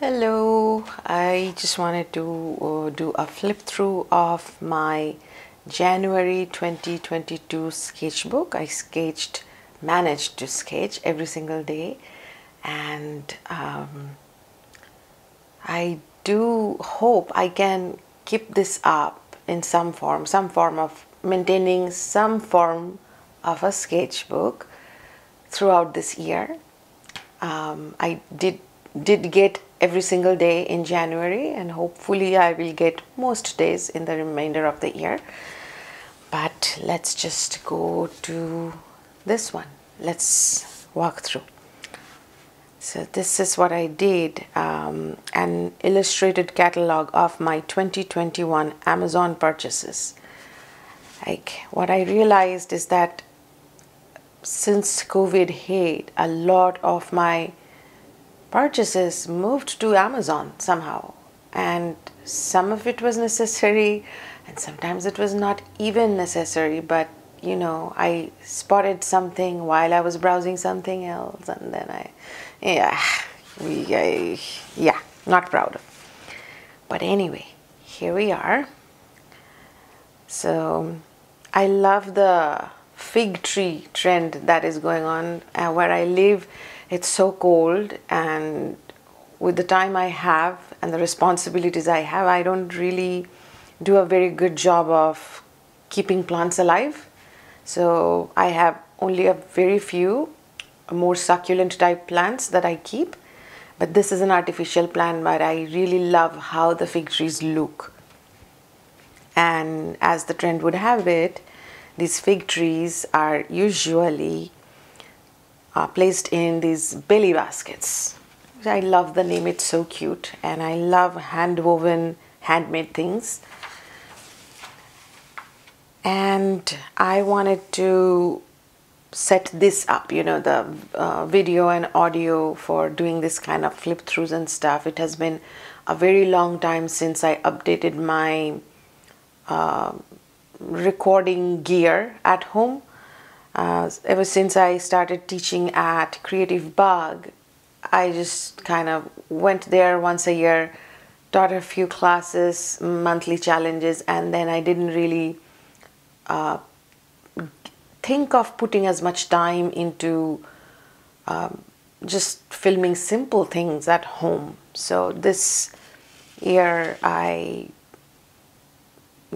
Hello, I just wanted to do a flip through of my January 2022 sketchbook. Managed to sketch every single day, and I do hope I can keep this up in some form of maintaining some form of a sketchbook throughout this year. I did get every single day in January, and hopefully I will get most days in the remainder of the year. But let's just go to this one. Let's walk through. So this is what I did, an illustrated catalog of my 2021 Amazon purchases. Like, what I realized is that since COVID hit, a lot of my purchases moved to Amazon somehow, and some of it was necessary and sometimes it was not even necessary, but I spotted something while I was browsing something else, and then not proud of. But anyway, here we are. So I love the fig tree trend that is going on where I live. It's so cold, and with the time I have and the responsibilities I have, I don't really do a very good job of keeping plants alive. So I have only a very few more succulent type plants that I keep. But this is an artificial plant, but I really love how the fig trees look. And as the trend would have it, these fig trees are usually placed in these belly baskets. I love the name, it's so cute, and I love hand-woven, handmade things. And I wanted to set this up, the video and audio for doing this kind of flip throughs and stuff. It has been a very long time since I updated my recording gear at home. Ever since I started teaching at Creative Bug, I just kind of went there once a year, taught a few classes, monthly challenges, and then I didn't really think of putting as much time into just filming simple things at home. So this year I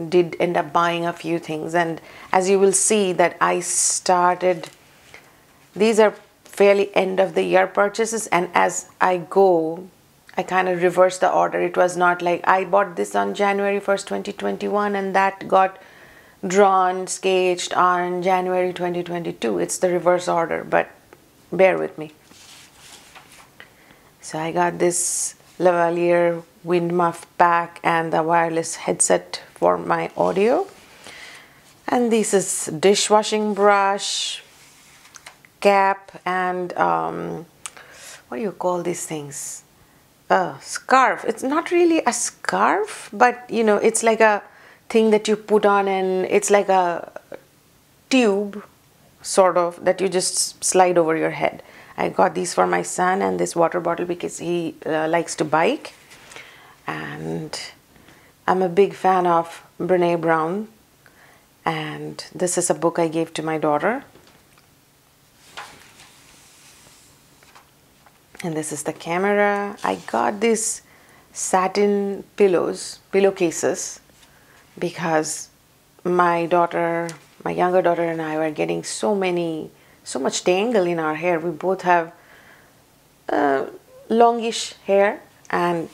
did end up buying a few things, and as you will see that I started, these are fairly end of the year purchases, and as I go I kind of reverse the order. It was not like I bought this on January 1st 2021 and that got drawn, sketched on January 2022. It's the reverse order, but bear with me. So I got this lavalier wind muff pack and the wireless headset for my audio, and this is dishwashing brush, cap, and what do you call these things? Scarf. It's not really a scarf, but it's like a thing that you put on, and it's like a tube sort of that you just slide over your head. I got these for my son, and this water bottle because he likes to bike, and I'm a big fan of Brene Brown, and this is a book I gave to my daughter. And this is the camera. I got these satin pillowcases, because my younger daughter and I were getting so much tangle in our hair. We both have longish hair, and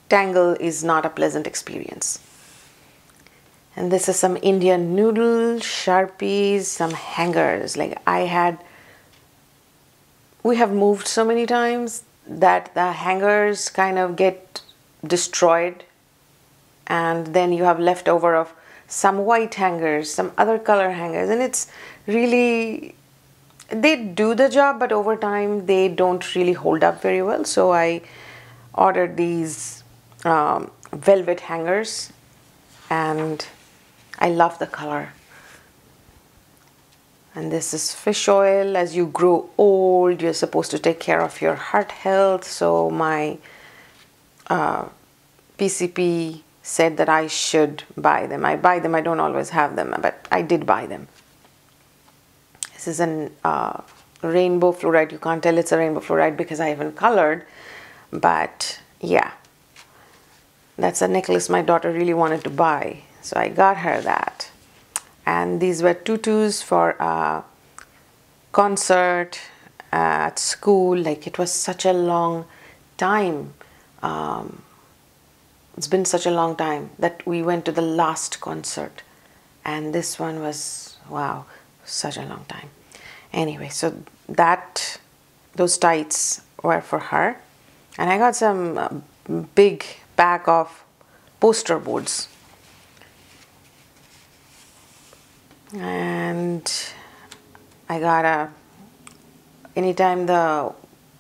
tangle is not a pleasant experience. And this is some Indian noodle, Sharpies, some hangers. Like we have moved so many times that the hangers kind of get destroyed, and then you have leftover of some white hangers, some other color hangers, and it's really, they do the job, but over time they don't really hold up very well. So I ordered these velvet hangers, and I love the color. And this is fish oil. As you grow old, you're supposed to take care of your heart health. So my PCP said that I should buy them. I buy them, I don't always have them, but I did buy them. This is an rainbow fluorite. You can't tell it's a rainbow fluorite because I haven't colored, but yeah, that's a necklace my daughter really wanted to buy, so I got her that. And these were tutus for a concert at school. Like, it was such a long time. It's been such a long time that we went to the last concert, and this one was, wow, such a long time. Anyway, so those tights were for her, and I got some big pack of poster boards, and I got anytime the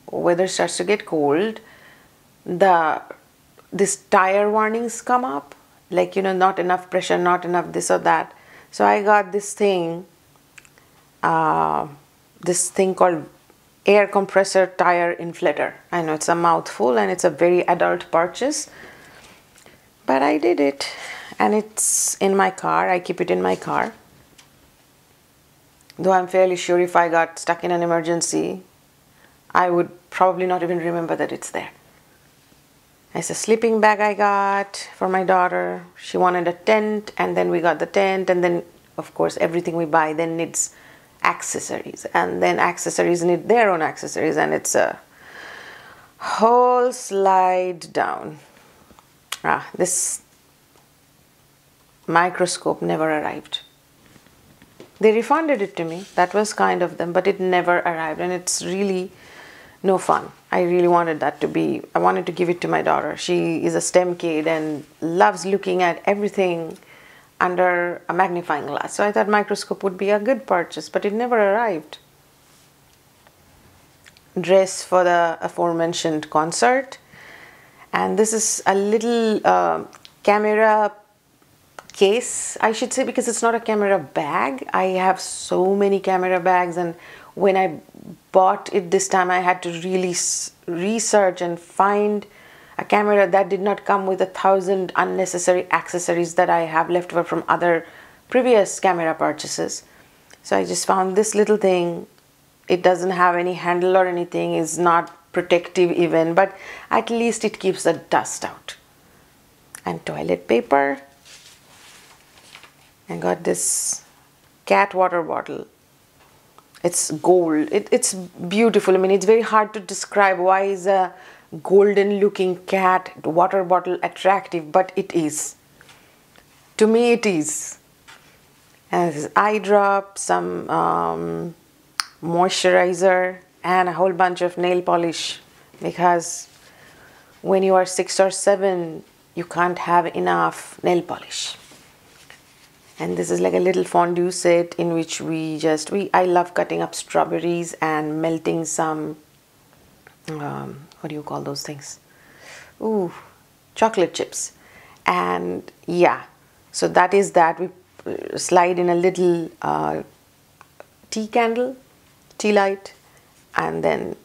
weather starts to get cold, this tire warnings come up, like, not enough pressure, not enough this or that. So I got this thing called air compressor tire inflator. I know it's a mouthful and it's a very adult purchase, but I did it, and it's in my car. I keep it in my car, though I'm fairly sure if I got stuck in an emergency, I would probably not even remember that it's there. It's a sleeping bag I got for my daughter. She wanted a tent, and then we got the tent, and then of course everything we buy then needs accessories, and then accessories need their own accessories, and it's a whole slide down. This microscope never arrived. They refunded it to me. That was kind of them, but it never arrived, and it's really no fun. I really wanted I wanted to give it to my daughter. She is a STEM kid and loves looking at everything under a magnifying glass. So I thought microscope would be a good purchase, but it never arrived. Dress for the aforementioned concert. And this is a little camera case, I should say, because it's not a camera bag. I have so many camera bags, and when I bought it this time, I had to really research and find a camera that did not come with 1,000 unnecessary accessories that I have left over from other previous camera purchases. So I just found this little thing. It doesn't have any handle or anything, is not protective even, but at least it keeps the dust out. And toilet paper. I got this cat water bottle. It's gold. It's beautiful. I mean, it's very hard to describe why is a golden looking cat water bottle attractive, but it is. To me it is. And this is eye drop, some moisturizer, and a whole bunch of nail polish, because when you are 6 or 7 you can't have enough nail polish. And this is like a little fondue set in which I love cutting up strawberries and melting some, what do you call those things? Ooh, chocolate chips. And yeah, so that is that. We slide in a little tea candle, tea light, and then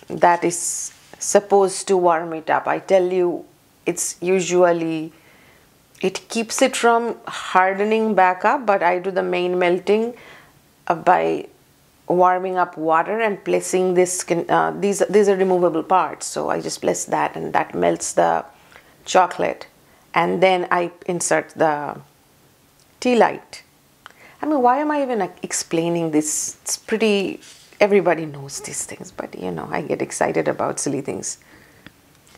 that is supposed to warm it up. I tell you, it's usually, it keeps it from hardening back up, but I do the main melting by warming up water and placing this, these are removable parts, so I just place that, and that melts the chocolate, and then I insert the tea light. I mean, why am I even explaining this? It's pretty, everybody knows these things, but I get excited about silly things.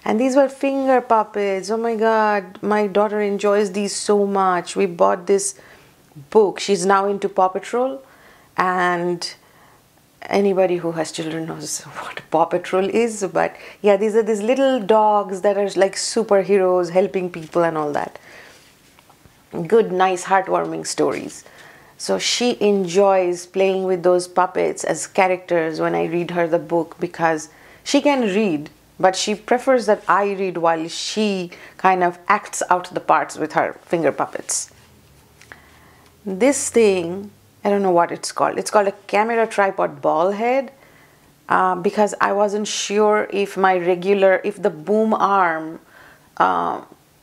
And these were finger puppets. Oh my God, my daughter enjoys these so much. We bought this book. She's now into Paw Patrol, and anybody who has children knows what Paw Patrol is. But yeah, these are these little dogs that are like superheroes helping people and all that. Good, nice, heartwarming stories. So she enjoys playing with those puppets as characters when I read her the book, because she can read, but she prefers that I read while she kind of acts out the parts with her finger puppets. This thing, I don't know what it's called. It's called a camera tripod ball head. because I wasn't sure if if the boom arm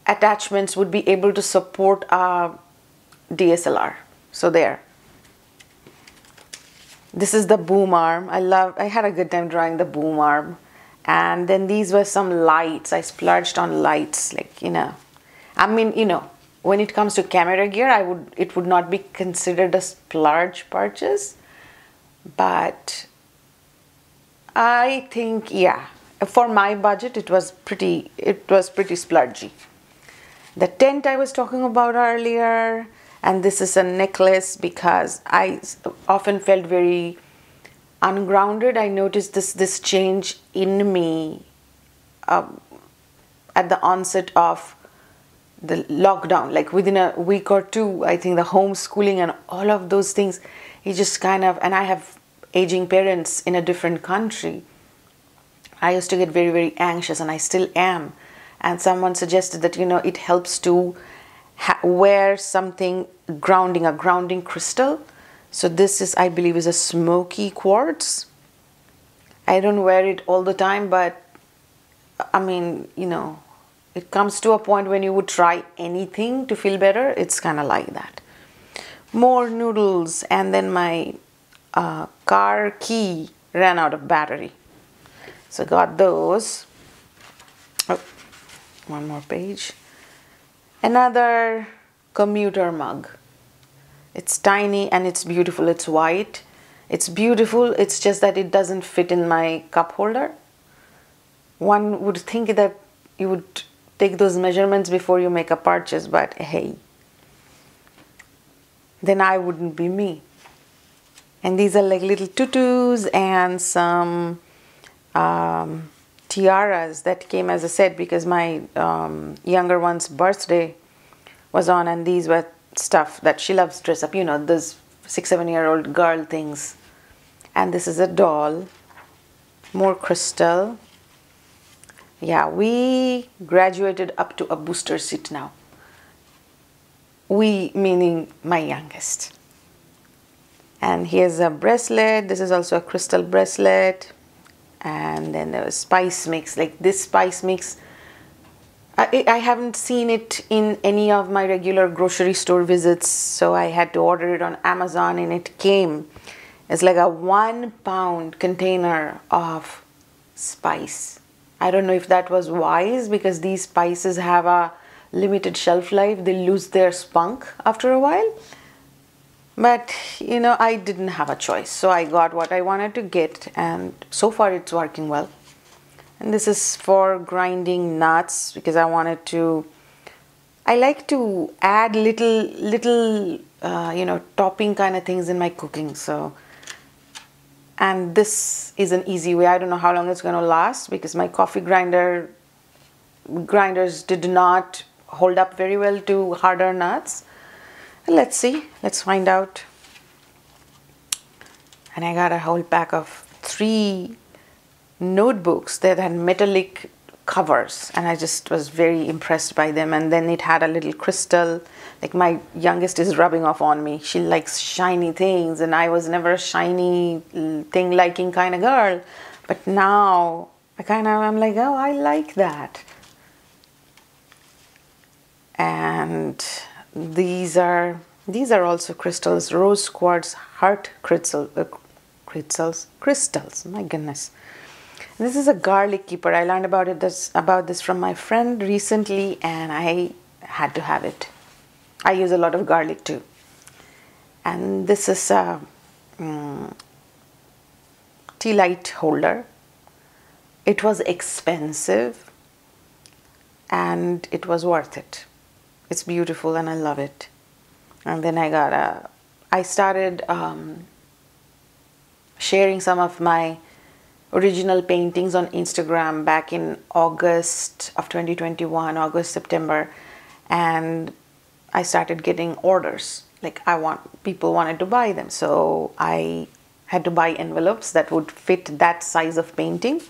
attachments would be able to support a DSLR. So there. This is the boom arm. I had a good time drawing the boom arm. And then these were some lights. I splurged on lights, like, I mean, when it comes to camera gear, it would not be considered a splurge purchase. But I think, yeah, for my budget, it was pretty splurgy. The tent I was talking about earlier, and this is a necklace because I often felt very ungrounded. I noticed this change in me at the onset of the lockdown, like within a week or two. I think the homeschooling and all of those things, it just kind of, and I have aging parents in a different country. I used to get very, very anxious, and I still am. And someone suggested that, it helps to wear something grounding, a grounding crystal. So this is, I believe, is a smoky quartz. I don't wear it all the time, but I mean, it comes to a point when you would try anything to feel better. It's kind of like that. More noodles, and then my car key ran out of battery. So got those. Oh, one more page. Another commuter mug. It's tiny and it's beautiful. It's white. It's beautiful. It's just that it doesn't fit in my cup holder. One would think that you would take those measurements before you make a purchase, but hey, then I wouldn't be me. And these are like little tutus and some tiaras that came as a set because my younger one's birthday was on, and these were stuff that she loves dress up, those 6-7-year-old girl things. And this is a doll, more crystal. Yeah, we graduated up to a booster seat now. We meaning my youngest. And here's a bracelet. This is also a crystal bracelet. And then there was spice mix, like this spice mix. I haven't seen it in any of my regular grocery store visits, so I had to order it on Amazon, and it came as like a 1-pound container of spice. I don't know if that was wise, because these spices have a limited shelf life. They lose their spunk after a while. But, I didn't have a choice. So I got what I wanted to get, and so far it's working well. And this is for grinding nuts, because I like to add little topping kind of things in my cooking. So, and this is an easy way. I don't know how long it's going to last, because my coffee grinders did not hold up very well to harder nuts. Let's see. Let's find out. And I got a whole pack of 3 notebooks that had metallic covers, and I just was very impressed by them. And then it had a little crystal. Like, my youngest is rubbing off on me. She likes shiny things, and I was never a shiny thing liking kind of girl. But now I'm like, oh, I like that. And these are also crystals, rose quartz, heart crystals. My goodness. This is a garlic keeper. I learned about this from my friend recently, and I had to have it. I use a lot of garlic too. And this is a tea light holder. It was expensive, and it was worth it. It's beautiful, and I love it. And then I started sharing some of my original paintings on Instagram back in August of 2021, September, and I started getting orders. Like, people wanted to buy them, so I had to buy envelopes that would fit that size of painting.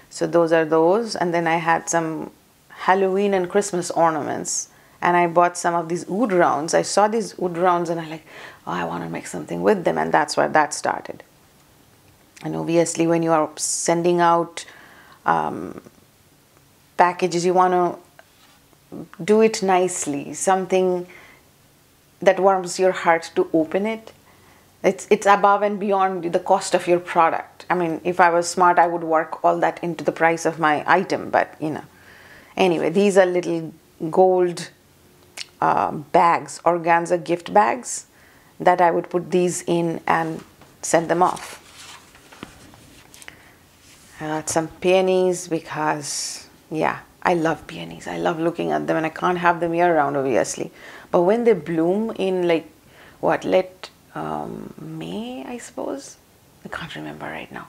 So those are those, and then I had some Halloween and Christmas ornaments, and I bought some of these wood rounds. I saw these wood rounds, and I like, oh, I want to make something with them, and that's where that started. And obviously when you are sending out packages, you want to do it nicely, something that warms your heart to open it. It's above and beyond the cost of your product. I mean, if I was smart, I would work all that into the price of my item, but anyway, these are little gold bags, organza gift bags, that I would put these in and send them off. I got some peonies because, yeah, I love peonies. I love looking at them, and I can't have them year round, obviously. But when they bloom in like, May, I suppose? I can't remember right now.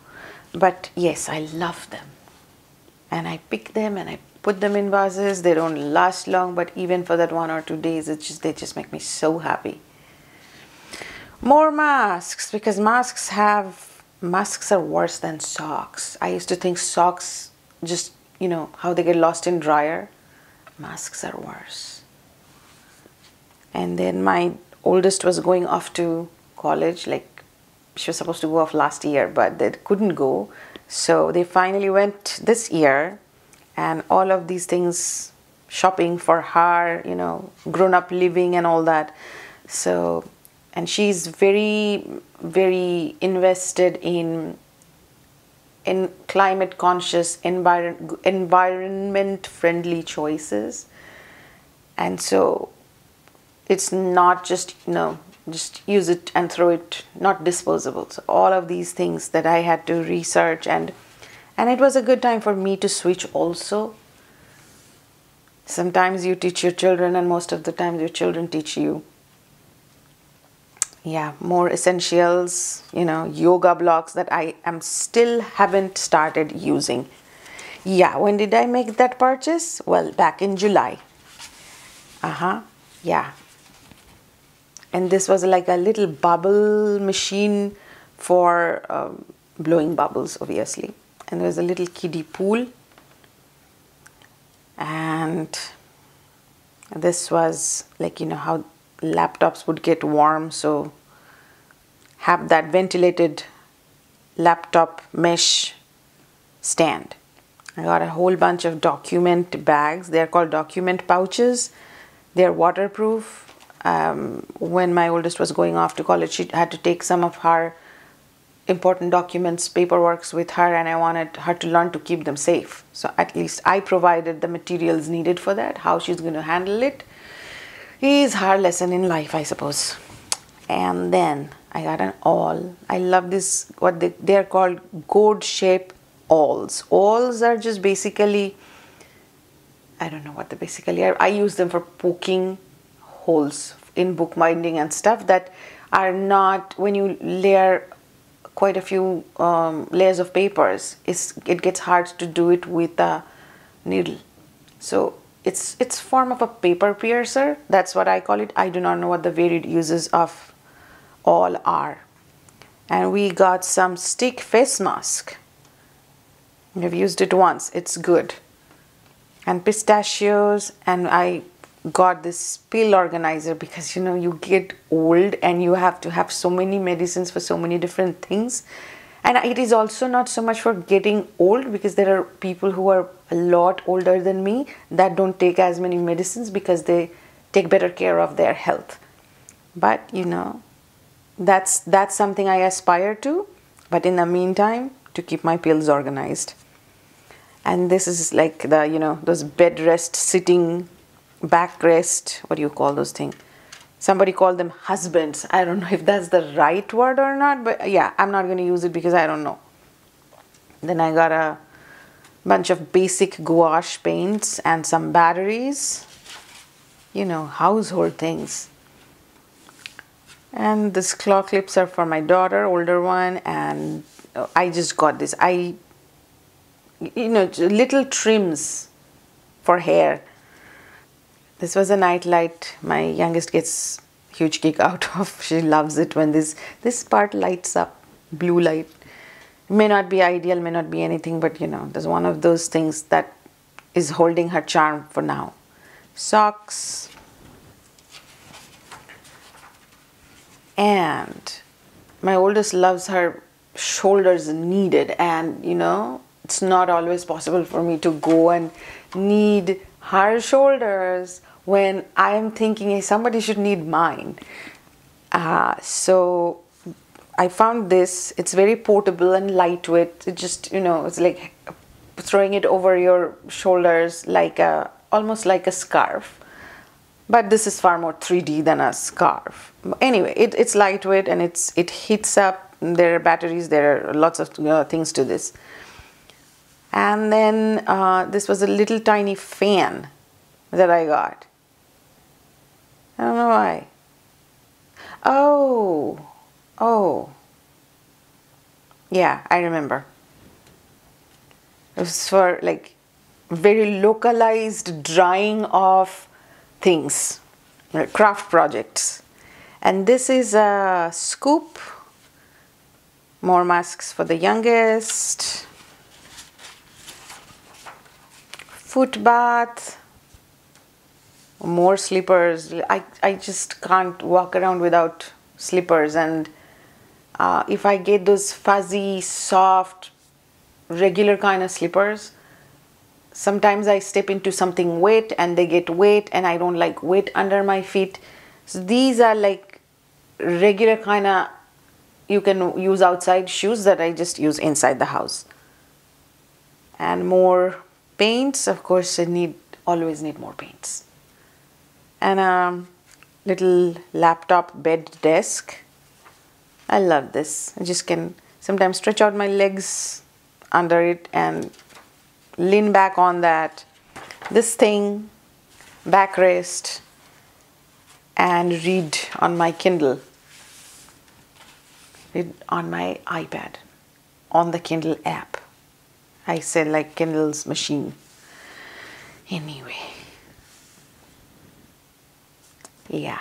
But yes, I love them. And I pick them and I put them in vases. They don't last long, but even for that 1 or 2 days, they just make me so happy. More masks, because masks are worse than socks. I used to think socks just, how they get lost in dryer. Masks are worse. And then my oldest was going off to college, like she was supposed to go off last year, but they couldn't go. So they finally went this year, and all of these things, shopping for her, grown-up living and all that. So, and she's very, very invested in climate conscious, environment friendly choices. And so it's not just, just use it and throw it, not disposable. So all of these things that I had to research, and it was a good time for me to switch also. Sometimes you teach your children, and most of the time your children teach you. Yeah, more essentials, yoga blocks that I haven't started using. Yeah, when did I make that purchase? Well, back in July. Yeah. And this was like a little bubble machine for blowing bubbles, obviously. And there's a little kiddie pool. And this was like, how laptops would get warm. So have that ventilated laptop mesh stand. I got a whole bunch of document bags. They're called document pouches. They're waterproof. When my oldest was going off to college, she had to take some of her important documents, paperworks with her, and I wanted her to learn to keep them safe. So at least I provided the materials needed for that. How she's going to handle it is her lesson in life, I suppose. And then I got an awl. I love this, they're called gourd shape awls. Awls are just basically, I don't know what they basically are. I use them for poking holes in bookbinding and stuff that are not, when you layer quite a few layers of papers, it gets hard to do it with a needle. So it's form of a paper piercer. That's what I call it. I do not know what the varied uses of all are. And we got some stick face mask. I've used it once. It's good. And pistachios, and I got this pill organizer because you get old and you have to have so many medicines for so many different things. And it is also not so much for getting old, because there are people who are a lot older than me that don't take as many medicines because they take better care of their health. But that's something I aspire to, but in the meantime, to keep my pills organized. And this is like the those bed rest, sitting backrest, what do you call those things? Somebody called them husbands. I don't know if that's the right word or not, but yeah, I'm not going to use it because I don't know. Then I got a bunch of basic gouache paints and some batteries, household things. And these claw clips are for my daughter, older one, and I just got this. Little trims for hair. This was a night light. My youngest gets huge kick out of. She loves it when this part lights up. Blue light. May not be ideal, may not be anything, but there's one of those things that is holding her charm for now. Socks. And my oldest loves her shoulders needed, and you know, it's not always possible for me to go and need her shoulders when I am thinking, hey, somebody should need mine. So I found this. It's very portable and lightweight. It just, you know, it's like throwing it over your shoulders like almost like a scarf. But this is far more 3D than a scarf. Anyway, it's lightweight and it heats up. There are batteries. There are lots of things to this. And then this was a little tiny fan that I got. I don't know why. Oh, yeah, I remember. It was for like very localized drying of things, craft projects. And this is a scoop. More masks for the youngest. Foot bath. More slippers. I just can't walk around without slippers, and if I get those fuzzy, soft, regular kind of slippers, sometimes I step into something wet and they get wet, and I don't like wet under my feet. So these are like regular kind of, you can use outside shoes that I just use inside the house. And more paints, of course. Always need more paints. And a little laptop bed desk. I love this. I just can sometimes stretch out my legs under it and lean back on that. This thing, backrest, and read on my Kindle. Read on my iPad, on the Kindle app. I said like Kindle's machine. Anyway. Yeah,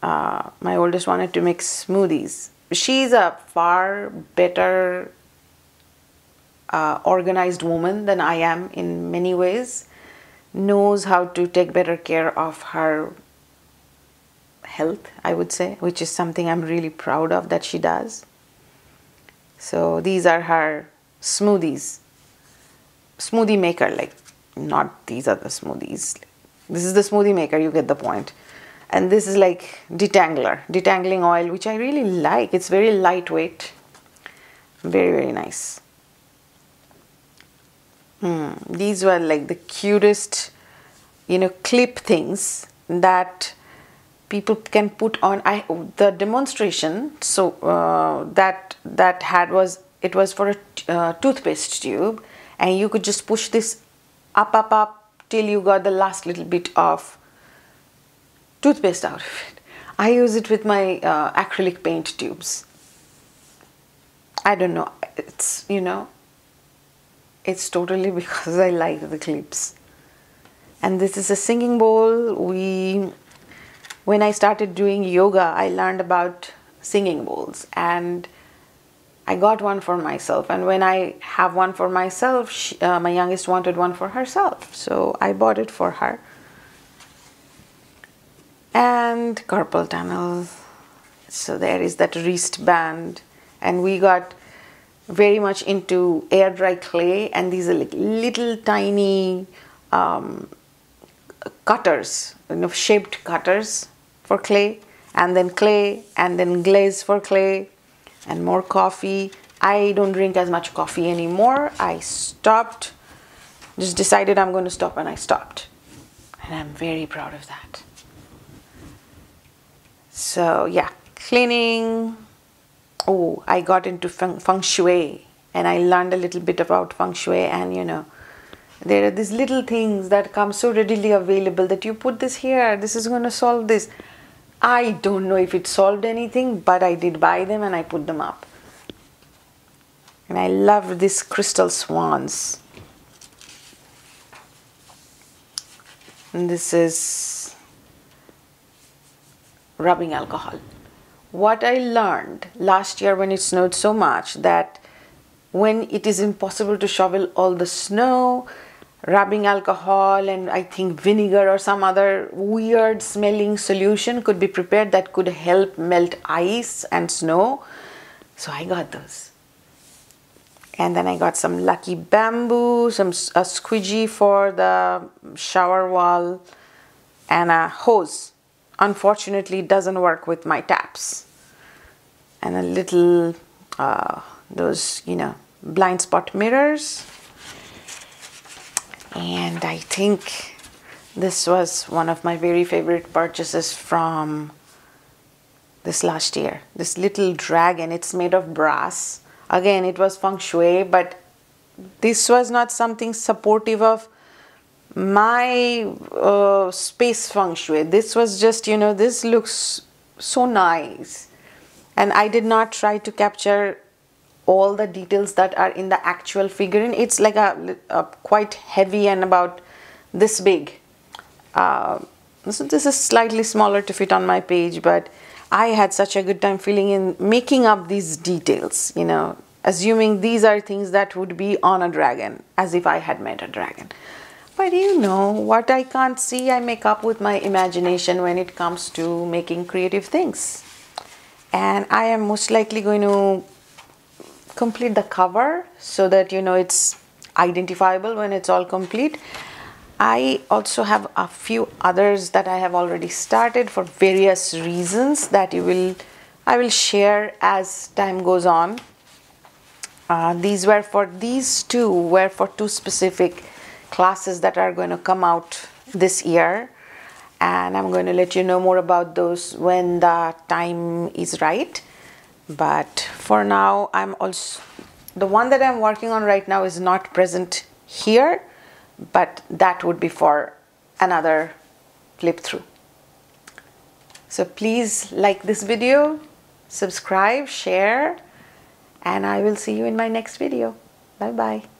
my oldest wanted to make smoothies. She's a far better organized woman than I am in many ways. Knows how to take better care of her health, I would say, which is something I'm really proud of that she does. So these are her smoothies. Smoothie maker, like, not these are the smoothies. This is the smoothie maker, you get the point. And this is like detangling oil, which I really like. It's very lightweight. Very, very nice. These were like the cutest, you know, clip things that people can put on. The demonstration, so that had was, it was for a toothpaste tube, and you could just push this up till you got the last little bit of toothpaste out of it. I use it with my acrylic paint tubes. I don't know, it's, you know, it's totally because I like the clips. And this is a singing bowl. When I started doing yoga, I learned about singing bowls, and I got one for myself. And when I have one for myself, my youngest wanted one for herself, so I bought it for her. And carpal tunnel. So there is that wristband, and we got very much into air dry clay, and these are like little tiny cutters, you know, shaped cutters for clay, and then glaze for clay, and more coffee. I don't drink as much coffee anymore. I stopped, just decided I'm going to stop, and I stopped, and I'm very proud of that. So yeah, cleaning. Oh, I got into feng shui, and I learned a little bit about feng shui. And you know, there are these little things that come so readily available that you put this here, this is going to solve this. I don't know if it solved anything, but I did buy them and I put them up. And I love these crystal swans. And this is rubbing alcohol. What I learned last year when it snowed so much, that when it is impossible to shovel all the snow, rubbing alcohol and I think vinegar or some other weird smelling solution could be prepared that could help melt ice and snow. So I got those. And then I got some lucky bamboo, a squeegee for the shower wall, and a hose. Unfortunately, it doesn't work with my taps. And a little, those, blind spot mirrors. And I think this was one of my very favorite purchases from this last year. This little dragon, it's made of brass. Again, it was feng shui, but this was not something supportive of my space feng shui. This was just, this looks so nice. And I did not try to capture all the details that are in the actual figurine. It's like a quite heavy and about this big. So this is slightly smaller to fit on my page, but I had such a good time filling in, making up these details, assuming these are things that would be on a dragon, as if I had met a dragon. But what I can't see, I make up with my imagination when it comes to making creative things. And I am most likely going to complete the cover so that, it's identifiable when it's all complete. I also have a few others that I have already started for various reasons that I will share as time goes on. These two were for two specific classes that are going to come out this year, and I'm going to let you know more about those when the time is right. But for now, the one that I'm working on right now is not present here, but that would be for another flip through. So please like this video, subscribe, share, and I will see you in my next video. Bye bye.